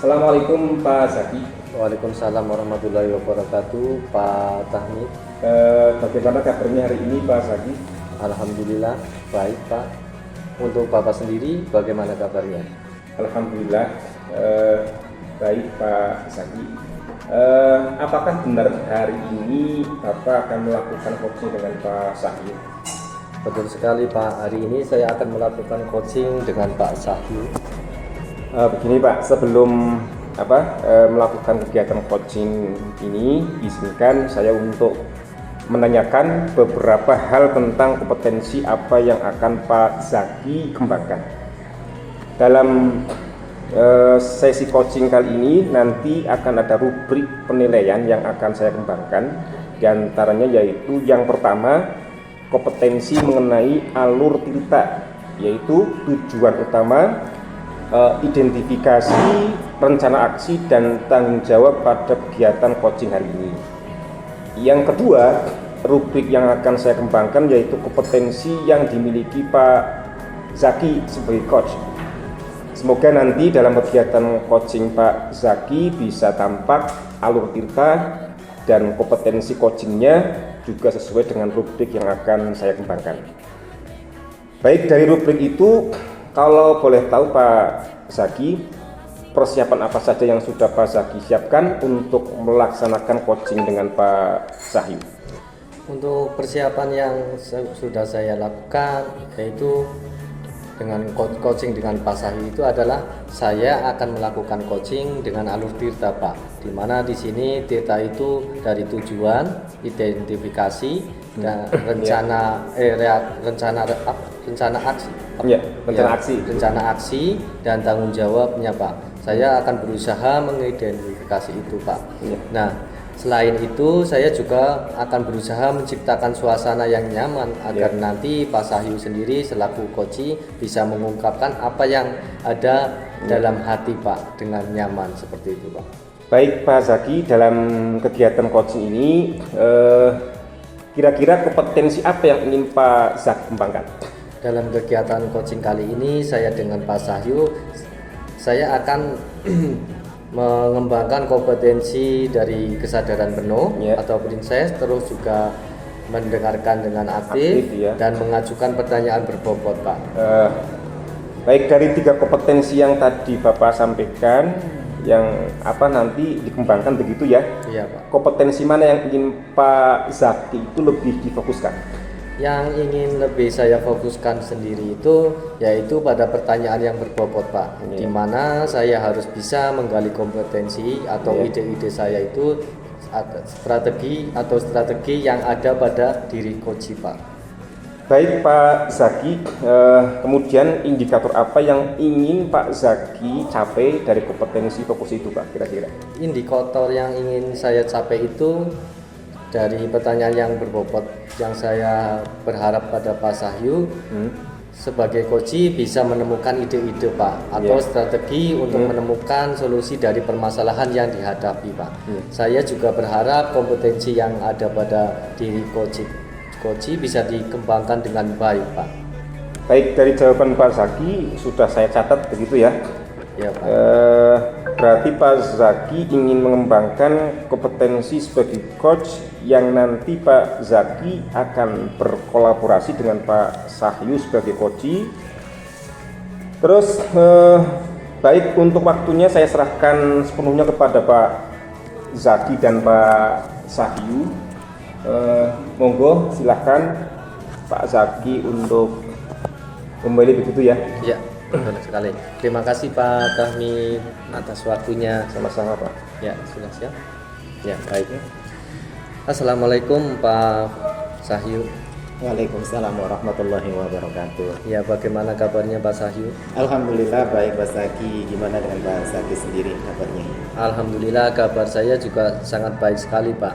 Assalamualaikum Pak Zaki. Waalaikumsalam warahmatullahi wabarakatuh, Pak Tahmid. Bagaimana kabarnya hari ini Pak Zaki? Alhamdulillah baik Pak. Untuk Bapak sendiri bagaimana kabarnya? Alhamdulillah baik Pak Zaki. Apakah benar hari ini Bapak akan melakukan coaching dengan Pak Sahyu? Betul sekali Pak, hari ini saya akan melakukan coaching dengan Pak Sahyu. Begini Pak, sebelum melakukan kegiatan coaching ini, izinkan saya untuk menanyakan beberapa hal tentang kompetensi apa yang akan Pak Zaki kembangkan. Dalam sesi coaching kali ini nanti akan ada rubrik penilaian yang akan saya kembangkan. Di antaranya yaitu yang pertama, kompetensi mengenai alur tinta, yaitu tujuan utama, identifikasi, rencana aksi, dan tanggung jawab pada kegiatan coaching hari ini. Yang kedua, rubrik yang akan saya kembangkan yaitu kompetensi yang dimiliki Pak Zaki sebagai coach. Semoga nanti dalam kegiatan coaching Pak Zaki bisa tampak alur tinta dan kompetensi coachingnya juga sesuai dengan rubrik yang akan saya kembangkan. Baik, dari rubrik itu, kalau boleh tahu Pak Zaki, persiapan apa saja yang sudah Pak Zaki siapkan untuk melaksanakan coaching dengan Pak Sahyu? Untuk persiapan yang sudah saya lakukan yaitu dengan coaching dengan Pak Sahyu itu adalah saya akan melakukan coaching dengan alur tirta Pak, di mana di sini tirta itu dari tujuan, identifikasi, dan rencana aksi dan tanggung jawabnya Pak. Saya akan berusaha mengidentifikasi itu Pak. Nah, selain itu saya juga akan berusaha menciptakan suasana yang nyaman agar nanti Pak Sahyu sendiri selaku coach bisa mengungkapkan apa yang ada dalam hati Pak dengan nyaman seperti itu Pak. Baik Pak Zaki, dalam kegiatan coaching ini kira-kira kompetensi apa yang ingin Pak Zaki kembangkan? Dalam kegiatan coaching kali ini saya dengan Pak Sahyu, saya akan mengembangkan kompetensi dari kesadaran penuh atau princess, terus juga mendengarkan dengan aktif dan mengajukan pertanyaan berbobot Pak. Baik, dari 3 kompetensi yang tadi Bapak sampaikan, yang nanti dikembangkan begitu ya? Iya Pak. Kompetensi mana yang ingin Pak Zaki itu lebih difokuskan? Yang ingin lebih saya fokuskan sendiri itu yaitu pada pertanyaan yang berbobot Pak, di mana saya harus bisa menggali kompetensi atau ide-ide saya itu strategi yang ada pada diri coach Pak. Baik Pak Zaki, kemudian indikator apa yang ingin Pak Zaki capai dari kompetensi fokus itu Pak kira-kira? Indikator yang ingin saya capai itu dari pertanyaan yang berbobot yang saya berharap pada Pak Sahyu sebagai coach bisa menemukan ide-ide Pak atau strategi untuk menemukan solusi dari permasalahan yang dihadapi Pak. Saya juga berharap kompetensi yang ada pada diri coach bisa dikembangkan dengan baik Pak. Baik, dari jawaban Pak Zaki sudah saya catat begitu ya? Ya Pak. Berarti Pak Zaki ingin mengembangkan kompetensi sebagai coach yang nanti Pak Zaki akan berkolaborasi dengan Pak Sahyu sebagai coach. Terus baik, untuk waktunya saya serahkan sepenuhnya kepada Pak Zaki dan Pak Sahyu. Monggo silahkan Pak Zaki untuk kembali begitu ya? Iya. Benar sekali. Terima kasih Pak Tahmid atas waktunya. Sama-sama Pak. Ya, sudah siap. Ya, baik. Assalamualaikum Pak Sahyu. Waalaikumsalam warahmatullahi wabarakatuh. Ya, bagaimana kabarnya Pak Sahyu? Alhamdulillah baik Pak Zaki. Gimana dengan Pak Zaki sendiri kabarnya? Alhamdulillah kabar saya juga sangat baik sekali Pak.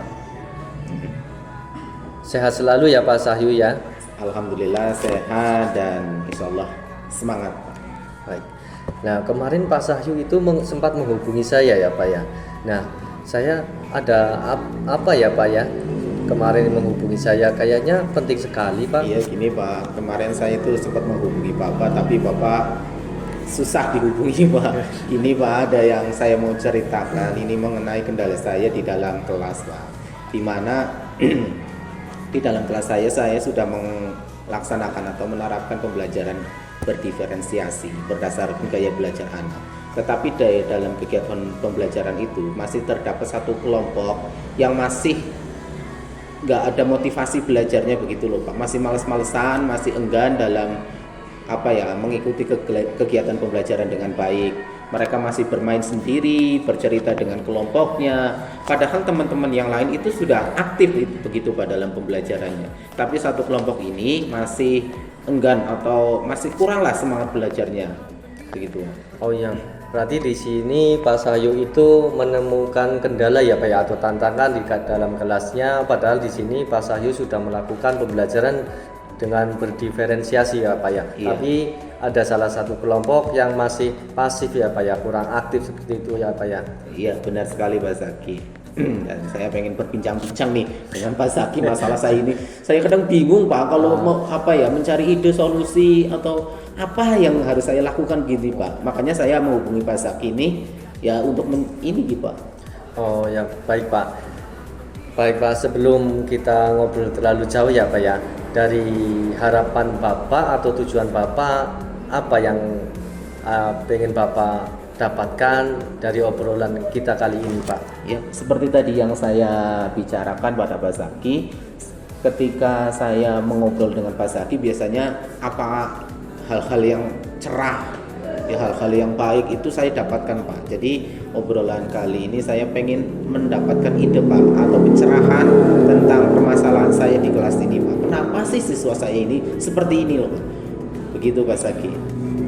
Sehat selalu ya Pak Sahyu ya. Alhamdulillah sehat dan insyaallah semangat. Baik. Nah, kemarin Pak Sahyu itu sempat menghubungi saya ya Pak ya. Nah, saya ada apa ya Pak ya? Kemarin menghubungi saya kayaknya penting sekali Pak. Iya gini Pak, kemarin saya itu sempat menghubungi Bapak, tapi Bapak susah dihubungi Pak. Ini Pak ada yang saya mau ceritakan, ini mengenai kendala saya di dalam kelas Pak. Di mana di dalam kelas saya sudah melaksanakan atau menerapkan pembelajaran berdiferensiasi berdasarkan gaya belajar anak. Tetapi dalam kegiatan pembelajaran itu masih terdapat satu kelompok yang masih nggak ada motivasi belajarnya begitu loh Pak. Masih males-malesan, masih enggan dalam mengikuti kegiatan pembelajaran dengan baik. Mereka masih bermain sendiri, bercerita dengan kelompoknya. Padahal teman-teman yang lain itu sudah aktif begitu Pak dalam pembelajarannya. Tapi satu kelompok ini masih enggan atau masih kuranglah semangat belajarnya begitu. Oh iya, berarti di sini Pak Sahyu itu menemukan kendala ya Pak ya, atau tantangan di dalam kelasnya. Padahal di sini Pak Sahyu sudah melakukan pembelajaran dengan berdiferensiasi ya Pak ya. Iya. Tapi ada salah satu kelompok yang masih pasif ya Pak ya, kurang aktif seperti itu ya Pak ya. Iya benar sekali Pak Zaki. Dan saya pengen berbincang-bincang nih dengan Pak Zaki masalah saya ini. Saya kadang bingung Pak kalau mau mencari ide solusi atau apa yang harus saya lakukan gitu Pak. Makanya saya menghubungi Pak Zaki ini ya untuk ini gitu Pak. Oh ya, baik Pak. Baik Pak, sebelum kita ngobrol terlalu jauh ya Pak ya, dari harapan Bapak atau tujuan Bapak, apa yang pengen Bapak dapatkan dari obrolan kita kali ini Pak? Ya, seperti tadi yang saya bicarakan pada Pak Zaki, ketika saya mengobrol dengan Pak Zaki biasanya apa hal-hal yang cerah, ya hal-hal yang baik itu saya dapatkan Pak. Jadi obrolan kali ini saya pengen mendapatkan ide Pak atau pencerahan tentang permasalahan saya di kelas ini Pak. Kenapa sih siswa saya ini seperti ini loh Pak? Begitu Pak Zaki.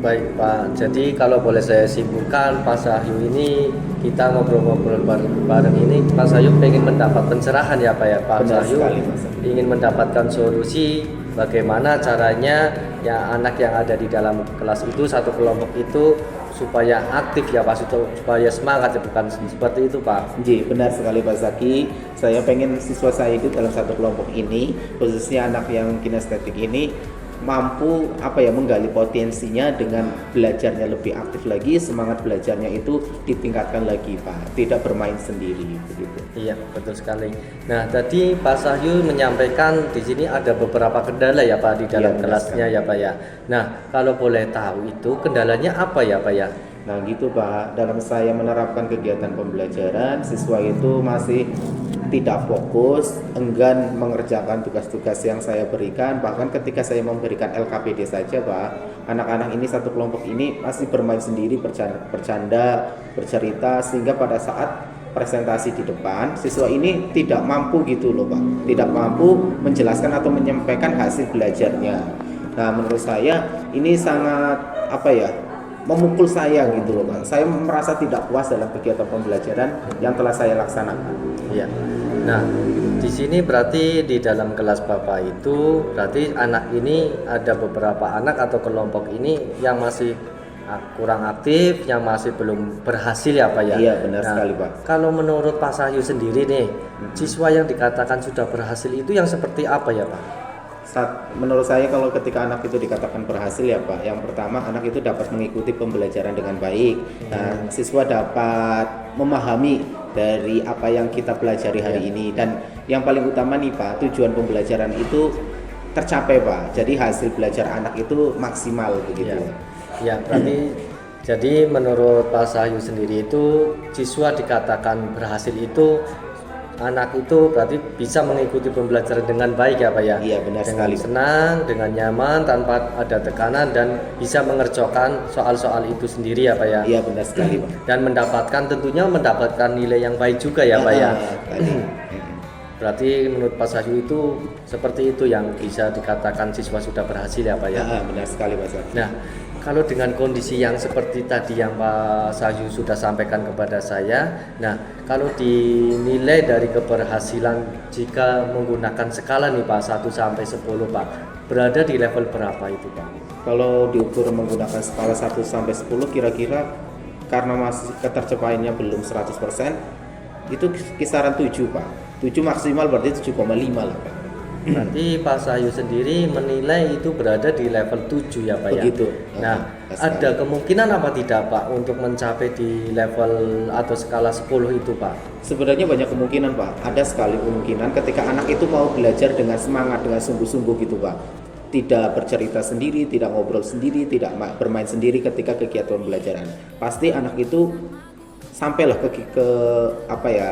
Baik Pak, jadi kalau boleh saya simpulkan, Pak Sahyu ini kita ngobrol-ngobrol bareng ini, Pak Sahyu pengen mendapat pencerahan ya Pak ya. Pak Benar Sahyu sekali, Pak Sahyu. ingin mendapatkan solusi bagaimana caranya ya anak yang ada di dalam kelas itu, satu kelompok itu supaya aktif ya Pak, supaya semangat ya, bukan seperti itu Pak. Ji, benar sekali Pak Zaki. Saya pengen siswa saya itu dalam satu kelompok ini, khususnya anak yang kinestetik ini mampu menggali potensinya dengan belajarnya lebih aktif lagi, semangat belajarnya itu ditingkatkan lagi Pak, tidak bermain sendiri begitu. Iya, betul sekali. Nah, tadi Pak Sahyu menyampaikan di sini ada beberapa kendala ya Pak di dalam kelasnya ya Pak ya. Nah, kalau boleh tahu itu kendalanya apa ya Pak ya? Nah gitu Pak, dalam saya menerapkan kegiatan pembelajaran, siswa itu masih tidak fokus, enggan mengerjakan tugas-tugas yang saya berikan. Bahkan ketika saya memberikan LKPD saja Pak, anak-anak ini satu kelompok ini masih bermain sendiri, bercanda, bercerita, sehingga pada saat presentasi di depan, siswa ini tidak mampu gitu loh Pak, tidak mampu menjelaskan atau menyampaikan hasil belajarnya. Nah menurut saya ini sangat memukul saya gitu loh Pak. Saya merasa tidak puas dalam kegiatan pembelajaran yang telah saya laksanakan. Iya. Nah, di sini berarti di dalam kelas Bapak itu berarti anak ini ada beberapa anak atau kelompok ini yang masih kurang aktif, yang masih belum berhasil ya Pak ya. Iya, benar sekali Pak. Kalau menurut Pak Sahyu sendiri nih, siswa yang dikatakan sudah berhasil itu yang seperti apa ya Pak? Menurut saya kalau ketika anak itu dikatakan berhasil ya Pak, yang pertama anak itu dapat mengikuti pembelajaran dengan baik. Nah, siswa dapat memahami dari apa yang kita pelajari hari ini, dan yang paling utama nih Pak, tujuan pembelajaran itu tercapai Pak. Jadi hasil belajar anak itu maksimal begitu. Ya, berarti jadi menurut Pak Sahyu sendiri itu siswa dikatakan berhasil itu anak itu berarti bisa mengikuti pembelajaran dengan baik ya Pak ya. Iya benar dengan sekali. Senang, dengan nyaman, tanpa ada tekanan, dan bisa mengerjakan soal-soal itu sendiri ya Pak ya. Iya benar sekali Pak. Dan tentunya mendapatkan nilai yang baik juga ya Pak ya. Berarti menurut Pak Sahyu itu seperti itu yang bisa dikatakan siswa sudah berhasil ya Pak ya. Benar sekali Pak Sahyu. Nah, kalau dengan kondisi yang seperti tadi yang Pak Sahyu sudah sampaikan kepada saya, nah kalau dinilai dari keberhasilan jika menggunakan skala nih Pak 1 sampai 10 Pak, berada di level berapa itu Pak? Kalau diukur menggunakan skala 1 sampai 10 kira-kira karena masih ketercapaiannya belum 100%, itu kisaran 7 Pak. 7 maksimal berarti 7,5 lah Pak. Berarti Pak Sahyu sendiri menilai itu berada di level 7 ya Pak ya? Begitu. Nah, ada kemungkinan apa tidak Pak untuk mencapai di level atau skala 10 itu Pak? Sebenarnya banyak kemungkinan Pak, ada sekali kemungkinan ketika anak itu mau belajar dengan semangat, dengan sungguh-sungguh gitu Pak. Tidak bercerita sendiri, tidak ngobrol sendiri, tidak bermain sendiri ketika kegiatan pembelajaran. Pasti anak itu sampailah ke apa ya,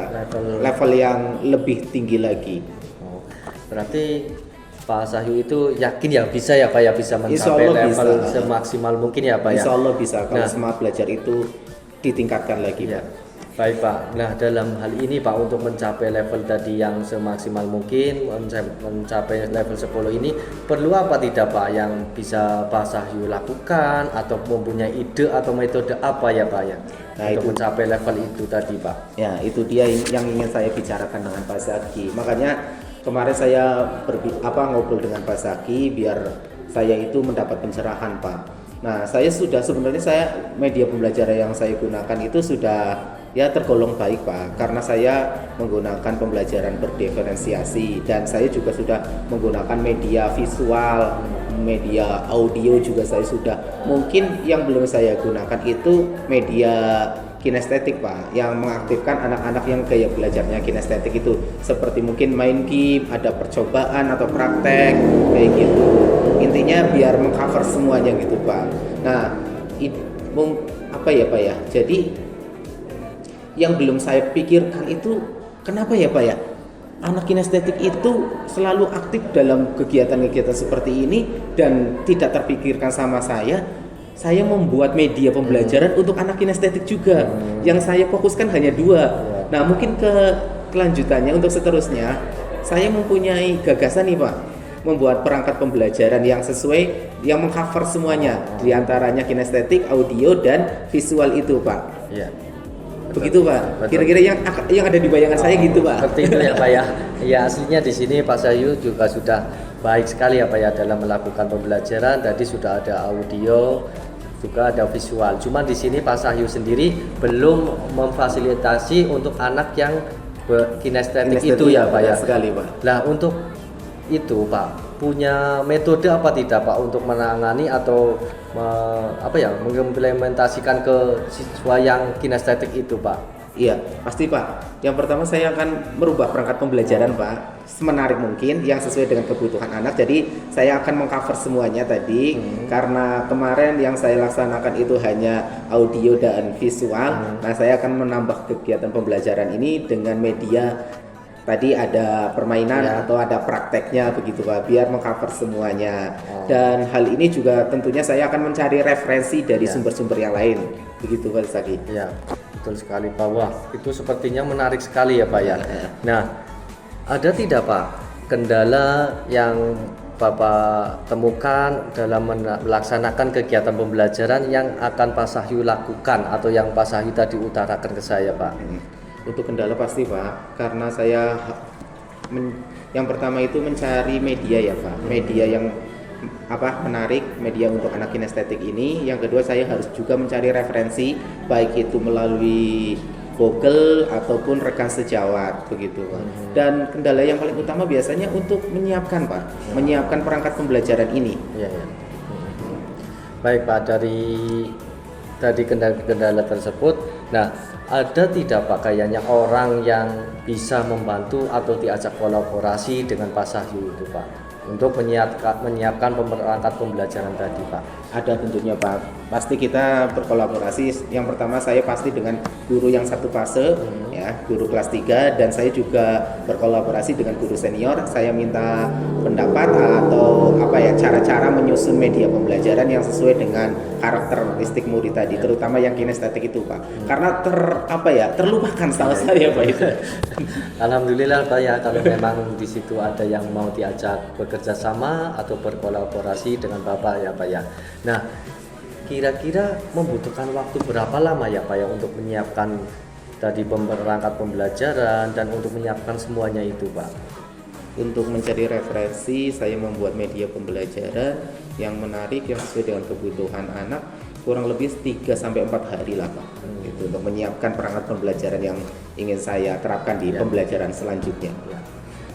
level yang lebih tinggi lagi. Oh, berarti Pak Sahyu itu yakin ya bisa ya Pak ya bisa mencapai level bisa. Semaksimal mungkin ya Pak ya? Insya Allah bisa kalau semangat belajar itu ditingkatkan lagi ya. Pak. Baik Pak, nah dalam hal ini Pak untuk mencapai level tadi yang semaksimal mungkin, mencapai level 10 ini perlu apa tidak Pak yang bisa Pak Sahyu lakukan atau mempunyai ide atau metode apa ya Pak ya untuk mencapai level itu tadi Pak? Ya itu dia yang ingin saya bicarakan dengan Pak Zaki. Makanya kemarin saya ngobrol dengan Pak Zaki biar saya itu mendapat pencerahan Pak. Nah sebenarnya saya media pembelajaran yang saya gunakan itu sudah ya tergolong baik Pak, karena saya menggunakan pembelajaran berdiferensiasi dan saya juga sudah menggunakan media visual, media audio juga saya sudah. Mungkin yang belum saya gunakan itu media kinestetik Pak, yang mengaktifkan anak-anak yang gaya belajarnya kinestetik itu, seperti mungkin main game, ada percobaan atau praktek kayak gitu. Intinya biar mengcover semuanya gitu Pak. Nah, apa ya Pak ya? Jadi yang belum saya pikirkan itu kenapa ya Pak ya, anak kinestetik itu selalu aktif dalam kegiatan-kegiatan seperti ini dan tidak terpikirkan sama saya membuat media pembelajaran untuk anak kinestetik juga. Yang saya fokuskan hanya 2. Nah mungkin kelanjutannya untuk seterusnya saya mempunyai gagasan nih Pak, membuat perangkat pembelajaran yang sesuai, yang mengcover semuanya, diantaranya kinestetik, audio dan visual itu Pak. Iya. Begitu Pak. Kira-kira yang ada di bayangan saya gitu Pak. Seperti itu ya Pak ya. Ya aslinya di sini Pak Sahyu juga sudah baik sekali ya Pak ya dalam melakukan pembelajaran. Tadi sudah ada audio, juga ada visual. Cuma di sini Pak Sahyu sendiri belum memfasilitasi untuk anak yang kinestetik itu ya Pak ya. Sekali Pak. Nah untuk itu Pak punya metode apa tidak Pak untuk menangani atau mengimplementasikan ke siswa yang kinestetik itu Pak? Iya pasti Pak. Yang pertama saya akan merubah perangkat pembelajaran Pak semenarik mungkin yang sesuai dengan kebutuhan anak. Jadi saya akan mengcover semuanya tadi karena kemarin yang saya laksanakan itu hanya audio dan visual. Nah saya akan menambah kegiatan pembelajaran ini dengan media. Tadi ada permainan atau ada prakteknya begitu Pak, biar mengcover semuanya. Dan hal ini juga tentunya saya akan mencari referensi dari sumber-sumber yang lain, begitu Pak Zaki. Ya, betul sekali Pak. Wah, itu sepertinya menarik sekali ya Pak ya. Nah, ada tidak Pak kendala yang Bapak temukan dalam melaksanakan kegiatan pembelajaran yang akan Pak Sahyu lakukan atau yang Pak Sahyu tadi utarakan ke saya Pak? Untuk kendala pasti Pak, karena saya yang pertama itu mencari media ya Pak, media yang menarik, media untuk anak kinestetik ini. Yang kedua saya harus juga mencari referensi, baik itu melalui Google ataupun rekan sejawat begitu Pak. Dan kendala yang paling utama biasanya untuk menyiapkan Pak, menyiapkan perangkat pembelajaran ini. Ya. Baik Pak, dari tadi kendala tersebut, nah ada tidak Pak kayaknya orang yang bisa membantu atau diajak kolaborasi dengan Pak Sahyu itu Pak untuk menyiapkan perangkat pembelajaran tadi Pak? Ada tentunya Pak. Pasti kita berkolaborasi. Yang pertama saya pasti dengan guru yang satu fase ya, guru kelas 3, dan saya juga berkolaborasi dengan guru senior. Saya minta pendapat atau cara-cara menyusun media pembelajaran yang sesuai dengan karakteristik murid tadi, terutama yang kinestetik itu Pak. Karena terlupakan setahu saya Pak itu. Alhamdulillah Pak ya, kalau memang di situ ada yang mau diajak bekerja sama atau berkolaborasi dengan Bapak ya Pak ya. Nah, kira-kira membutuhkan waktu berapa lama ya Pak ya untuk menyiapkan tadi perangkat pembelajaran dan untuk menyiapkan semuanya itu Pak? Untuk mencari referensi, saya membuat media pembelajaran yang menarik, yang sesuai dengan kebutuhan anak, kurang lebih 3-4 hari lah Pak. Gitu, untuk menyiapkan perangkat pembelajaran yang ingin saya terapkan di pembelajaran selanjutnya.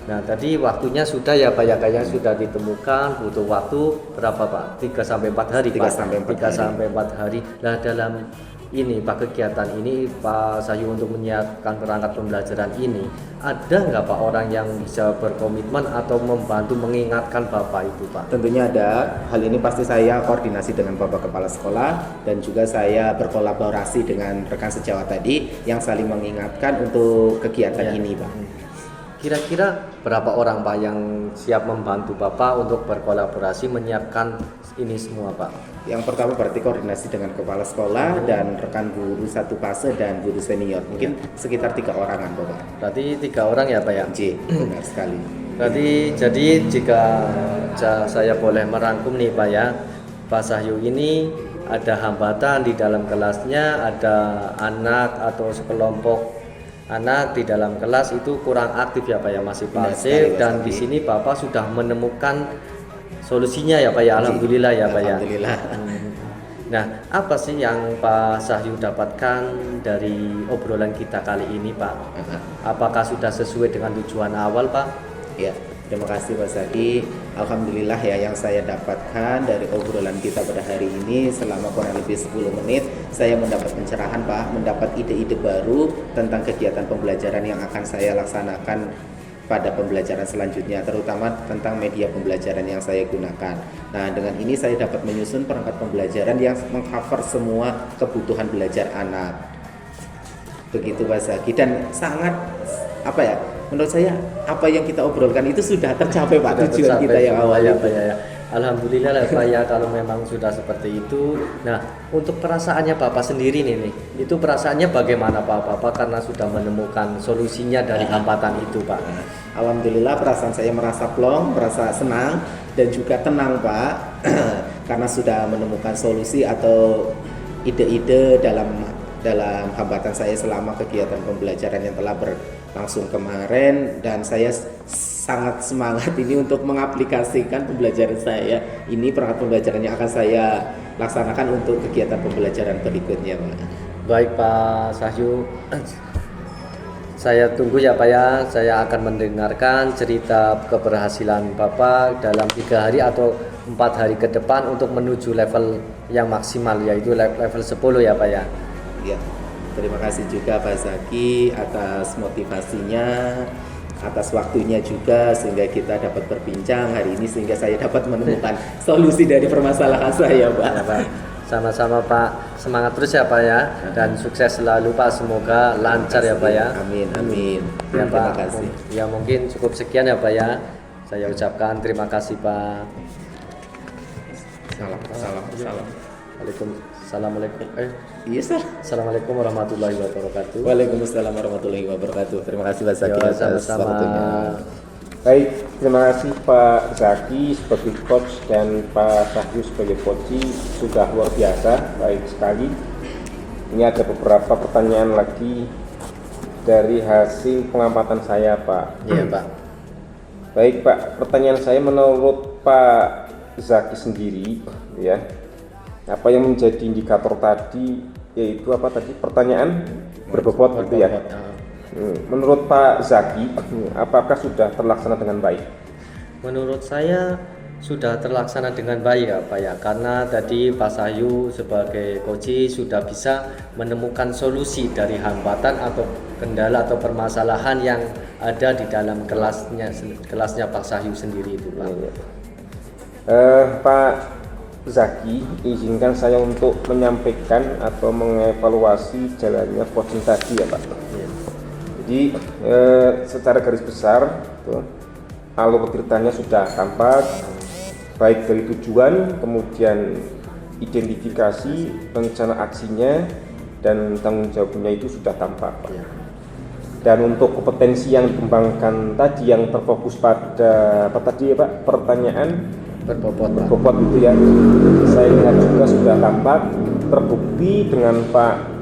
Nah, tadi waktunya sudah ya Pak ya, kayaknya sudah ditemukan, butuh waktu berapa Pak? 3 sampai 4 hari 3 Pak. sampai 4 3 sampai 4 hari. Nah, dalam ini Pak, kegiatan ini Pak Sahyu untuk menyiapkan perangkat pembelajaran ini, ada nggak Pak orang yang bisa berkomitmen atau membantu mengingatkan Bapak itu Pak? Tentunya ada. Hal ini pasti saya koordinasi dengan Bapak Kepala Sekolah dan juga saya berkolaborasi dengan rekan sejawat tadi yang saling mengingatkan untuk kegiatan ini, Pak. Kira-kira berapa orang Pak yang siap membantu Bapak untuk berkolaborasi menyiapkan ini semua Pak? Yang pertama berarti koordinasi dengan Kepala Sekolah dan rekan guru satu fase dan guru senior. Mungkin sekitar 3 orangan, Bapak. Berarti 3 orang ya Pak ya? Benar sekali. Berarti jadi jika saya boleh merangkum nih Pak ya, Pak Sahyu ini ada hambatan di dalam kelasnya, ada anak atau sekelompok anak di dalam kelas itu kurang aktif ya Pak ya, masih pasif, dan di sini Bapak sudah menemukan solusinya ya Pak ya, alhamdulillah ya Pak ya. Alhamdulillah. Nah, apa sih yang Pak Sahyu dapatkan dari obrolan kita kali ini Pak? Apakah sudah sesuai dengan tujuan awal Pak? Ya, terima kasih Pak Zaki. Alhamdulillah ya, yang saya dapatkan dari obrolan kita pada hari ini selama kurang lebih 10 menit, saya mendapat pencerahan Pak, mendapat ide-ide baru tentang kegiatan pembelajaran yang akan saya laksanakan pada pembelajaran selanjutnya, terutama tentang media pembelajaran yang saya gunakan. Nah, dengan ini saya dapat menyusun perangkat pembelajaran yang mengcover semua kebutuhan belajar anak. Begitu Pak Zaki, dan sangat menurut saya apa yang kita obrolkan itu sudah tercapai Pak, tujuan kita yang awal ya, itu. Pak, ya. Alhamdulillah lah Pak ya kalau memang sudah seperti itu. Nah, untuk perasaannya Bapak sendiri nih, itu perasaannya bagaimana Pak? Bapak karena sudah menemukan solusinya dari hambatan itu Pak. Alhamdulillah perasaan saya merasa plong, merasa senang dan juga tenang Pak karena sudah menemukan solusi atau ide-ide dalam hambatan saya selama kegiatan pembelajaran yang telah berlangsung kemarin, dan saya sangat semangat ini untuk mengaplikasikan pembelajaran saya ini, perangkat pembelajaran yang akan saya laksanakan untuk kegiatan pembelajaran berikutnya Pak. Baik Pak Sahyu, saya tunggu ya Pak ya, saya akan mendengarkan cerita keberhasilan Bapak dalam 3 hari atau 4 hari ke depan untuk menuju level yang maksimal, yaitu level 10 ya Pak ya. Ya, terima kasih juga Pak Zaki atas motivasinya, atas waktunya juga sehingga kita dapat berbincang hari ini, sehingga saya dapat menemukan solusi dari permasalahan saya Pak. Ya, Pak. Sama-sama Pak, semangat terus ya Pak ya, dan sukses selalu Pak, semoga lancar ya Pak ya. Amin, amin. Ya, terima Pak. kasih. Ya mungkin cukup sekian ya Pak ya, saya ucapkan terima kasih Pak. Salam. Assalamualaikum. Iya, Sir. Assalamualaikum warahmatullahi wabarakatuh. Waalaikumsalam warahmatullahi wabarakatuh. Terima kasih Pak Zaki Ya, atas sama-sama. waktunya. Baik, terima kasih Pak Zaki sebagai coach dan Pak Sahyu sebagai coach, sudah luar biasa, baik sekali. Ini ada beberapa pertanyaan lagi dari hasil pengamatan saya Pak. Iya Pak. Baik Pak, pertanyaan saya menurut Pak Zaki sendiri ya, apa yang menjadi indikator tadi, yaitu apa tadi pertanyaan berbobot gitu ya. Menurut Pak Zaki, apakah sudah terlaksana dengan baik? Menurut saya sudah terlaksana dengan baik ya Pak ya, karena tadi Pak Sahyu sebagai coach sudah bisa menemukan solusi dari hambatan atau kendala atau permasalahan yang ada di dalam kelasnya Pak Sahyu sendiri itu Pak. Pak Zaki, izinkan saya untuk menyampaikan atau mengevaluasi jalannya coaching tadi ya Pak. Jadi secara garis besar alur ceritanya sudah tampak, baik dari tujuan, kemudian identifikasi, rencana aksinya, dan tanggung jawabnya itu sudah tampak Pak. Dan untuk kompetensi yang dikembangkan tadi yang terfokus pada apa tadi ya Pak, pertanyaan berbobot itu ya, saya lihat juga sudah tampak terbukti dengan Pak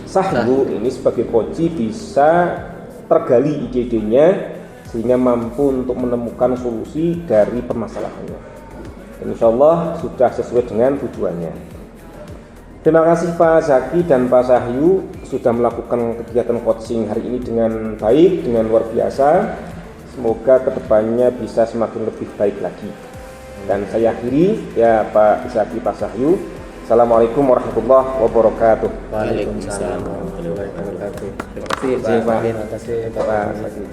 Sahyu ini sebagai coach bisa tergali ide-idenya sehingga mampu untuk menemukan solusi dari permasalahannya, dan insya Allah sudah sesuai dengan tujuannya. Terima kasih Pak Zaki dan Pak Sahyu sudah melakukan kegiatan coaching hari ini dengan baik, dengan luar biasa. Semoga kedepannya bisa semakin lebih baik lagi. Dan saya akhiri ya Pak Isaki Pak Sahyu. Assalamualaikum warahmatullahi wabarakatuh. Waalaikumsalam warahmatullahi wabarakatuh. Terima kasih Pak. Terima kasih, Pak. Terima kasih Pak. Pak Saki.